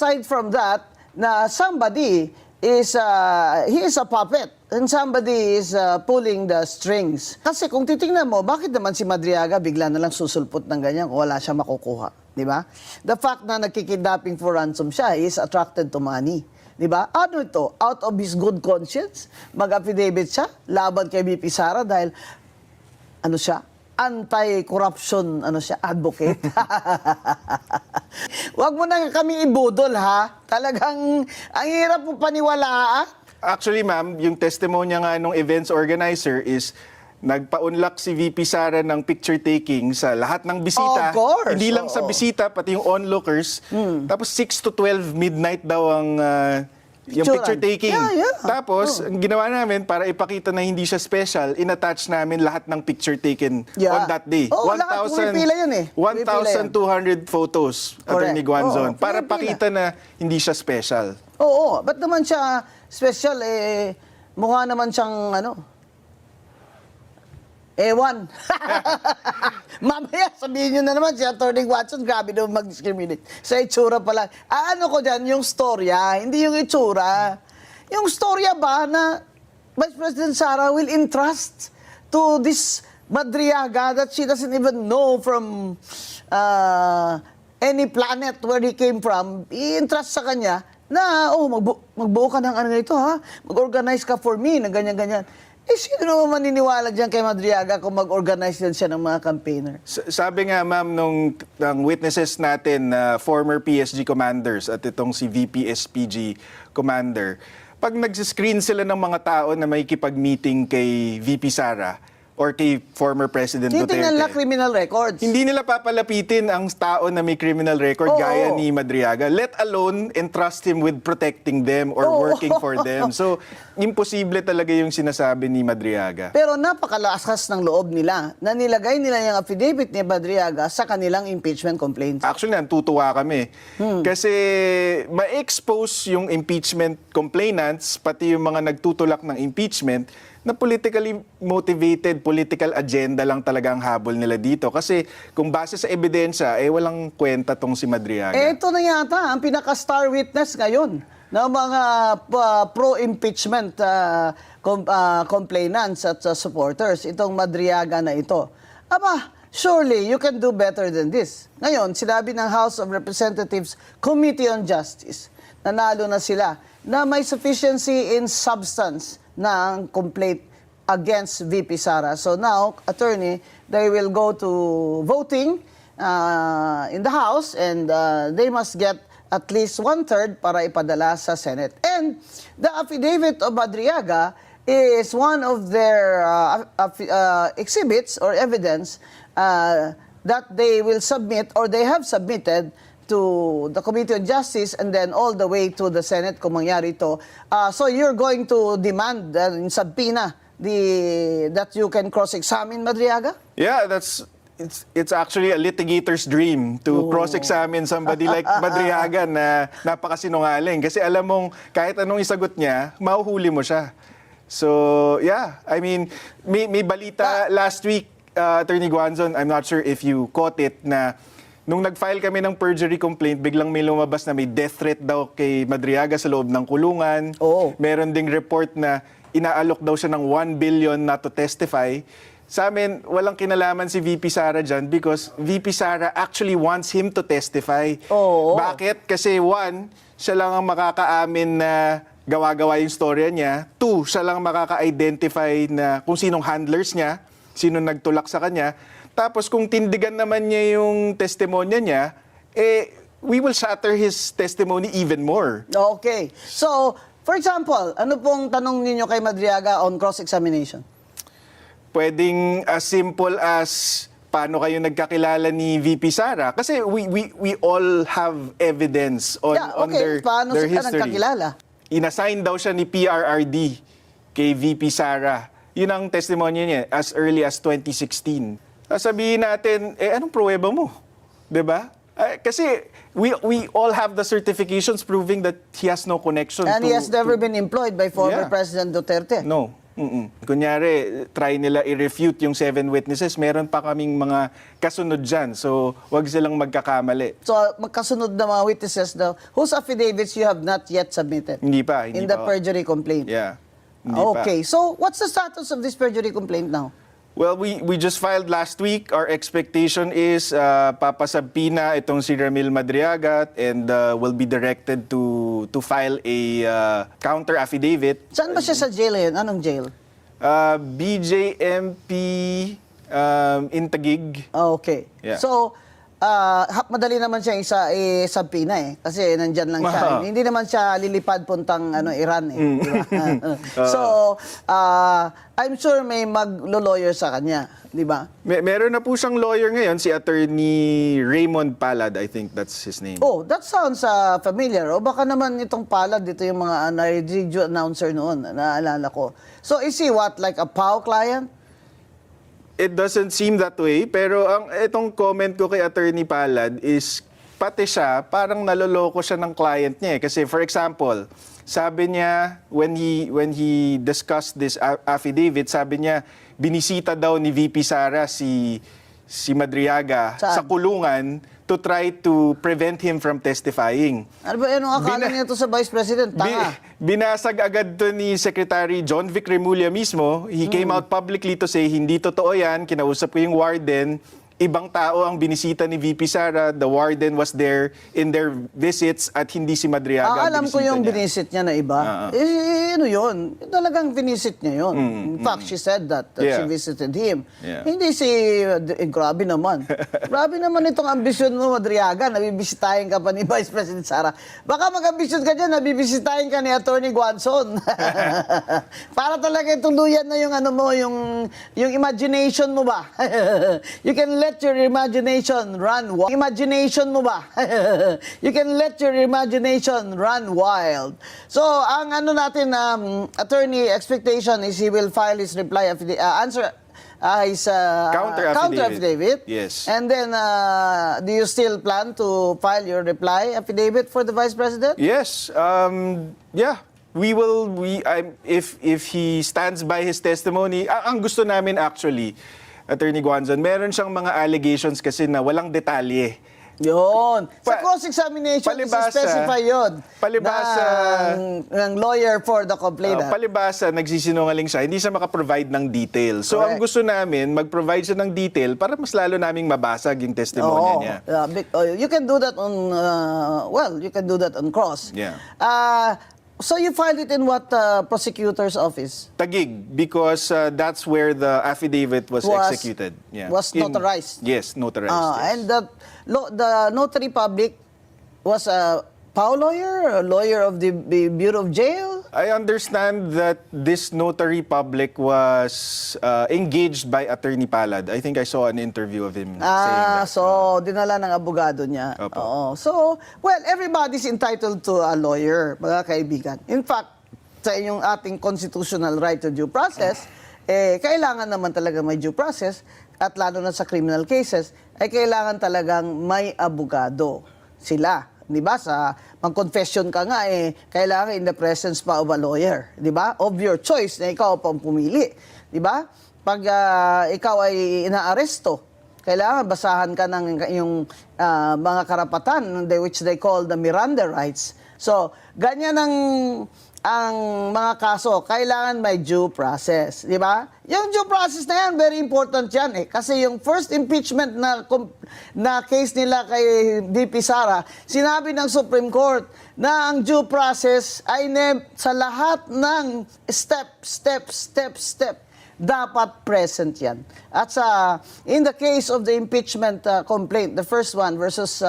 Aside from that, na somebody is, he is a puppet and somebody is pulling the strings. Kasi kung titingnan mo, bakit naman si Madriaga bigla na lang susulpot ng ganyan kung wala siya makukuha? Di ba? The fact na nagkikidnapping for ransom siya is attracted to money. Di ba? Ano ito? Out of his good conscience, mag-affidavit siya laban kay VP Sara dahil ano siya? Anti-corruption, ano siya, advocate. Huwag mo na kami ibudol, ha? Talagang, ang hirap mo paniwalaan. Actually, ma'am, yung testimonya nga nung events organizer is nagpa-unlock si VP Sara ng picture taking sa lahat ng bisita. Of course. Hindi lang sa Oo. bisita, pati yung onlookers. Tapos 6 to 12 midnight daw ang yung Picturean. picture taking. Yeah. Tapos, ang ginawa namin para ipakita na hindi siya special, in-attach namin lahat ng picture taken Yeah. on that day. Oo, lahat. Pumipila yun eh. Pumipila yan. 1,200 photos, Attorney Guanzon, Oo, para pumipila. pakita na hindi siya special. Oo, ba't naman siya special? Eh, mukha naman siyang, ano, ewan. Mamaya, sabihin nyo na naman, si Atty. Watson, grabe daw mag-discriminate. Sa itsura pa lang. Ano ko dyan, yung storya, hindi yung itsura. Yung storya ba na Vice President Sara will entrust to this Madriaga that she doesn't even know from any planet where he came from, i-entrust sa kanya na, magbuo ka ng ano nito, ha? Mag-organize ka for me, na ganyan-ganyan. Eh, sino naman maniniwala dyan kay Madriaga kung mag-organize din siya ng mga campaigner? Sabi nga, ma'am, ng witnesses natin na former PSG commanders at itong si VP SPG commander, pag nag-screen sila ng mga tao na makikipag-meeting kay VP Sara or kay former President Titingnan nila Duterte, criminal records. hindi nila papalapitin ang tao na may criminal record Oo. gaya ni Madriaga, let alone entrust him with protecting them or Oo. working for them. So, imposible talaga yung sinasabi ni Madriaga. Pero napakalakas ng loob nila na nilagay nila yung affidavit ni Madriaga sa kanilang impeachment complaints. Actually, natutuwa kami. Kasi ma-expose yung impeachment complainants, pati yung mga nagtutulak ng impeachment, na politically motivated, political agenda lang talaga ang habol nila dito. Kasi kung base sa ebidensya, walang kwenta tong si Madriaga. Ito na yata ang pinaka-star witness ngayon ng mga pro-impeachment complainants at supporters, itong Madriaga na ito. Aba, surely you can do better than this. Ngayon, sinabi ng House of Representatives Committee on Justice, nanalo na sila, na may sufficiency in substance ng complaint against VP Sara. So now, attorney, they will go to voting in the House and they must get at least 1/3 para ipadala sa Senate. And the affidavit of Madriaga is one of their exhibits or evidence that they will submit or they have submitted to the Committee on Justice and then all the way to the Senate kung mangyari ito. So you're going to demand in subpoena that you can cross-examine Madriaga? Yeah, it's actually a litigator's dream to cross-examine somebody like Madriaga na napakasinungaling. Kasi alam mong kahit anong isagot niya, mahuhuli mo siya. So, yeah. I mean, may balita last week, Attorney Guanzon, I'm not sure if you caught it, na nung nag-file kami ng perjury complaint, biglang may lumabas na may death threat daw kay Madriaga sa loob ng kulungan. Oo. Meron ding report na inaalok daw siya ng 1 billion not to testify. Sa amin, walang kinalaman si VP Sara dyan because VP Sara actually wants him to testify. Oo. Bakit? Kasi one, siya lang ang makakaamin na gawa-gawa yung storya niya. Two, siya lang makaka-identify na kung sinong handlers niya, sino nagtulak sa kanya. Tapos kung tindigan naman niya yung testimonya niya, we will shatter his testimony even more. Okay. So, for example, ano pong tanong ninyo kay Madriaga on cross-examination? Pwedeng as simple as paano kayo nagkakilala ni VP Sara? Kasi we all have evidence on, on their, Paano their sila history. nagkakilala? Inassign daw siya ni PRRD kay VP Sara. Yun ang testimonya niya as early as 2016. Sabihin natin, anong pruweba mo? 'Di ba? Kasi we all have the certifications proving that he has no connection And to... he has never been employed by former Yeah. President Duterte. No. Kunyari, try nila i-refute yung 7 witnesses, meron pa kaming mga kasunod dyan. So, wag silang magkakamali. So, magkasunod na mga witnesses daw, whose affidavits you have not yet submitted Hindi pa. in the perjury complaint. Yeah. Hindi pa. Okay, so what's the status of this perjury complaint now? Well, we just filed last week. Our expectation is papasabpina itong si Ramil Madriaga and will be directed to file a counter affidavit. Saan ba siya sa jail ngayon? Anong jail? BJMP in Taguig. Okay. Yeah. So, madali naman siya isabpina kasi nandyan lang siya. Wow. Hindi naman siya lilipad puntang Iran di ba? So, I'm sure may maglo-lawyer sa kanya, di ba? Meron na po siyang lawyer ngayon, si Attorney Raymond Palad, I think that's his name. Oh, that sounds familiar. O baka naman itong Palad, dito yung mga radio announcer noon, naalala ko. So, is he what, like a POW client? It doesn't seem that way, pero itong comment ko kay Attorney Palad is pati siya, parang naloloko siya ng client niya. Kasi for example, sabi niya, when he discussed this affidavit, sabi niya, binisita daw ni VP Sara si Madriaga Saan? sa kulungan to try to prevent him from testifying. Ano ba yan ang akala niya to sa Vice President? Tanga. Binasag agad to ni Secretary John Vic Remulla mismo. He came out publicly to say, hindi totoo yan. Kinausap ko yung warden. Ibang tao ang binisita ni VP Sara. The warden was there in their visits at hindi si Madriaga ang Alam ko binisita yung niya. binisit niya na iba. Ano yun? Talagang binisit niya yun. In fact, she said that Yeah. she visited him. Yeah. Hindi grabe naman. Grabe naman itong ambisyon mo, Madriaga. Nabibisitahin ka pa ni Vice President Sara. Baka mag-ambisyon ka dyan, nabibisitahin ka ni Attorney Guanzon. Para talaga tuluyan na yung yung imagination mo ba? You can let your imagination run wild. Imagination mo ba? You can let your imagination run wild. So, ang natin, attorney expectation is he will file his reply answer his Counter affidavit. Yes. And then, do you still plan to file your reply affidavit for the Vice President? Yes. Yeah. If he stands by his testimony, ang gusto namin actually, Attorney Guanzon, meron siyang mga allegations kasi na walang detalye. Yun. Sa cross-examination, specify yun. Palibasa. ng lawyer for the complainant. Palibasa, nagsisinungaling siya, hindi siya makaprovide ng detail. So, Correct. ang gusto namin, mag-provide siya ng detail para mas lalo naming mabasag yung testimonya niya. You can do that on, you can do that on cross. Yeah. So you filed it in what prosecutor's office? Taguig, because that's where the affidavit was executed. Yeah. Was notarized? Yes, notarized. Yes. And the notary public was a POW lawyer, a lawyer of the Bureau of Jail? I understand that this notary public was engaged by Attorney Palad. I think I saw an interview of him saying that. So dinala ng abogado niya. Opo. Oo. So, well, everybody's entitled to a lawyer, mga kaibigan. In fact, sa inyong ating constitutional right to due process, kailangan naman talaga may due process at lalo na sa criminal cases, ay kailangan talagang may abogado sila. Di ba? Sa mag-confession ka nga, kailangan in the presence pa of a lawyer. Di ba? Of your choice na ikaw pang pumili. Di ba? Pag ikaw ay inaaresto, kailangan basahan ka ng yung mga karapatan which they call the Miranda rights. So, ganyan ang mga kaso, kailangan may due process, di ba? Yung due process na yan, very important yan Kasi yung first impeachment na case nila kay VP Sara, sinabi ng Supreme Court na ang due process ay sa lahat ng step, dapat present yan. At in the case of the impeachment complaint, the first one versus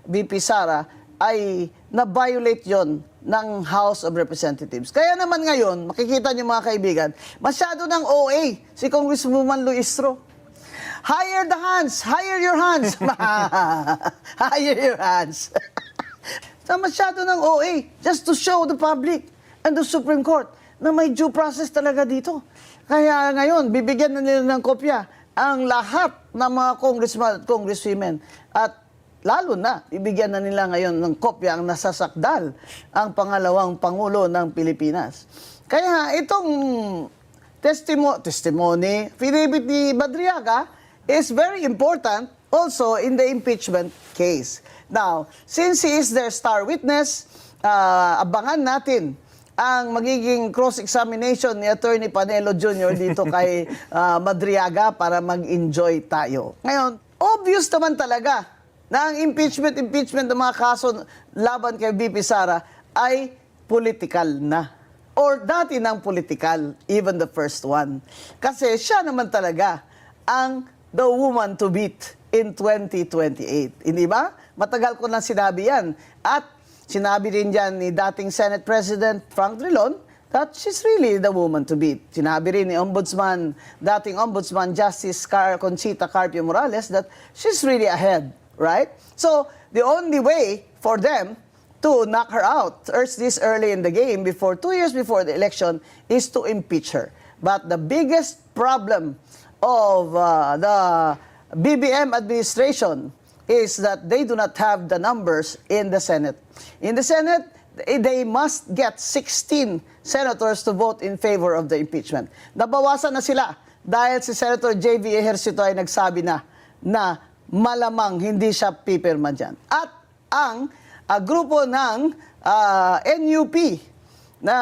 VP Sara, ay na-violate yon ng House of Representatives. Kaya naman ngayon, makikita niyo mga kaibigan, masyado ng OA si Congresswoman Luistro. Hire the hands! Hire your hands! Hire your hands! So masyado ng OA just to show the public and the Supreme Court na may due process talaga dito. Kaya ngayon, bibigyan na nila ng kopya ang lahat ng mga congressmen at congresswomen at lalo na, ibigyan na nila ngayon ng kopya ang nasasakdal ang pangalawang Pangulo ng Pilipinas. Kaya itong testimony, affidavit ni Madriaga is very important also in the impeachment case. Now, since he is their star witness, abangan natin ang magiging cross-examination ni Attorney Panelo Jr. dito kay Madriaga para mag-enjoy tayo. Ngayon, obvious naman talaga na ang impeachment ng mga kaso laban kay VP Sara ay political na. Or dati ng political, even the first one. Kasi siya naman talaga ang the woman to beat in 2028. Hindi ba? Matagal ko na sinabi yan. At sinabi rin dyan ni dating Senate President Frank Drilon that she's really the woman to beat. Sinabi rin ni dating Ombudsman Justice Conchita Carpio Morales that she's really ahead, right? So, the only way for them to knock her out this early in the game, 2 years before the election, is to impeach her. But the biggest problem of the BBM administration is that they do not have the numbers in the Senate. In the Senate, they must get 16 senators to vote in favor of the impeachment. Nabawasan na sila dahil si Senator J.V. Ejercito ay nagsabi na malamang hindi siya pipirma dyan. At ang grupo ng NUP na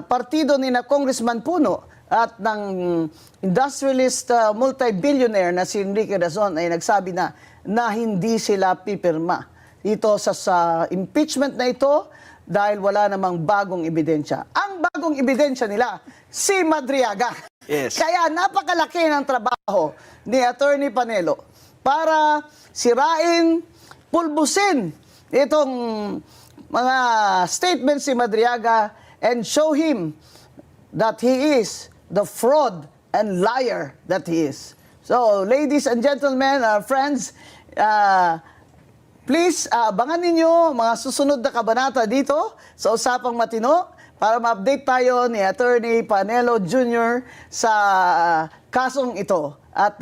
partido ni na Congressman Puno at ng industrialist multi-billionaire na si Enrique Razon ay nagsabi na hindi sila pipirma ito sa impeachment na ito dahil wala namang bagong ebidensya. Ang bagong ebidensya nila, si Madriaga. Yes. Kaya napakalaki ng trabaho ni Attorney Panelo para sirain, pulbusin itong mga statements si Madriaga and show him that he is the fraud and liar that he is. So, ladies and gentlemen, friends, please, abangan ninyo mga susunod na kabanata dito sa Usapang Matino para ma-update tayo ni Attorney Panelo Jr. sa kasong ito. At